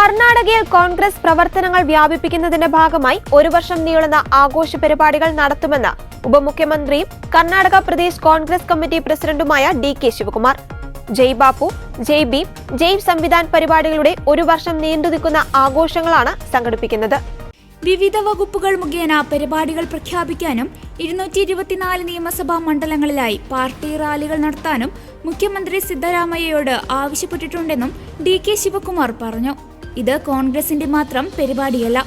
കർണാടകയിൽ കോൺഗ്രസ് പ്രവർത്തനങ്ങൾ വ്യാപിപ്പിക്കുന്നതിന്റെ ഭാഗമായി ഒരു വർഷം നീളുന്ന ആഘോഷ പരിപാടികൾ നടത്തുമെന്ന് ഉപമുഖ്യമന്ത്രിയും കർണാടക പ്രദേശ് കോൺഗ്രസ് കമ്മിറ്റി പ്രസിഡന്റുമായ ഡി.കെ. ശിവകുമാർ. ജയ് ബാപ്പു, ജയ് ഭീം, ജയ് സംവിധാൻ പരിപാടികളുടെ ഒരു വർഷം നീണ്ടുനിൽക്കുന്ന ആഘോഷങ്ങളാണ് സംഘടിപ്പിക്കുന്നത്. വിവിധ വകുപ്പുകൾ മുഖേന പരിപാടികൾ പ്രഖ്യാപിക്കാനും 224 നിയമസഭാ മണ്ഡലങ്ങളിലായി പാർട്ടി റാലികൾ നടത്താനും മുഖ്യമന്ത്രി സിദ്ധരാമയ്യയോട് ആവശ്യപ്പെട്ടിട്ടുണ്ടെന്നും ഡി.കെ. ശിവകുമാർ പറഞ്ഞു. ഇത് കോൺഗ്രസിന്റെ മാത്രം പരിപാടിയല്ല,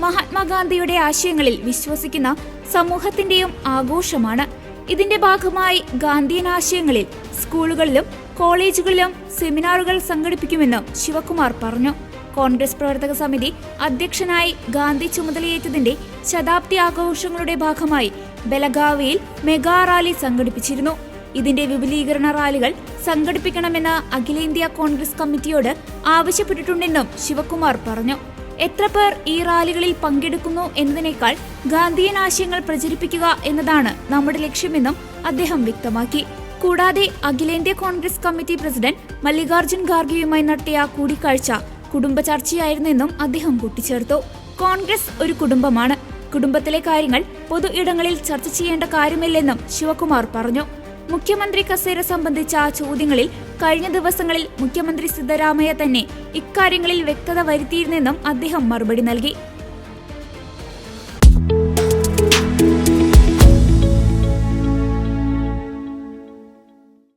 മഹാത്മാഗാന്ധിയുടെ ആശയങ്ങളിൽ വിശ്വസിക്കുന്ന സമൂഹത്തിന്റെയും ആഘോഷമാണ്. ഇതിന്റെ ഭാഗമായി ഗാന്ധിയൻ ആശയങ്ങളിൽ സ്കൂളുകളിലും കോളേജുകളിലും സെമിനാറുകൾ സംഘടിപ്പിക്കുമെന്നും ശിവകുമാർ പറഞ്ഞു. കോൺഗ്രസ് പ്രവർത്തക സമിതി അധ്യക്ഷനായി ഗാന്ധി ചുമതലയേറ്റതിന്റെ ശതാബ്ദി ആഘോഷങ്ങളുടെ ഭാഗമായി ബെലഗാവിയിൽ മെഗാ റാലി സംഘടിപ്പിച്ചിരുന്നു. ഇതിന്റെ വിപുലീകരണ റാലികൾ സംഘടിപ്പിക്കണമെന്ന് അഖിലേന്ത്യാ കോൺഗ്രസ് കമ്മിറ്റിയോട് ആവശ്യപ്പെട്ടിട്ടുണ്ടെന്നും ശിവകുമാർ പറഞ്ഞു. എത്ര പേർ ഈ റാലികളിൽ പങ്കെടുക്കുന്നു എന്നതിനേക്കാൾ ഗാന്ധിയൻ ആശയങ്ങൾ പ്രചരിപ്പിക്കുക എന്നതാണ് നമ്മുടെ ലക്ഷ്യമെന്നും അദ്ദേഹം വ്യക്തമാക്കി. കൂടാതെ അഖിലേന്ത്യാ കോൺഗ്രസ് കമ്മിറ്റി പ്രസിഡന്റ് മല്ലികാർജുൻ ഖാർഗെയുമായി നടത്തിയ കൂടിക്കാഴ്ച കുടുംബ ചർച്ചയായിരുന്നെന്നും അദ്ദേഹം കൂട്ടിച്ചേർത്തു. കോൺഗ്രസ് ഒരു കുടുംബമാണ്. കുടുംബത്തിലെ കാര്യങ്ങൾ പൊതു ഇടങ്ങളിൽ ചർച്ച ചെയ്യേണ്ട കാര്യമില്ലെന്നും ശിവകുമാർ പറഞ്ഞു. മുഖ്യമന്ത്രി കസേര സംബന്ധിച്ച ചോദ്യങ്ങളിൽ കഴിഞ്ഞ ദിവസങ്ങളിൽ മുഖ്യമന്ത്രി സിദ്ധരാമയ്യ തന്നെ ഇക്കാര്യങ്ങളിൽ വ്യക്തത വരുത്തിയിരുന്നെന്നും അദ്ദേഹം മറുപടി നൽകി.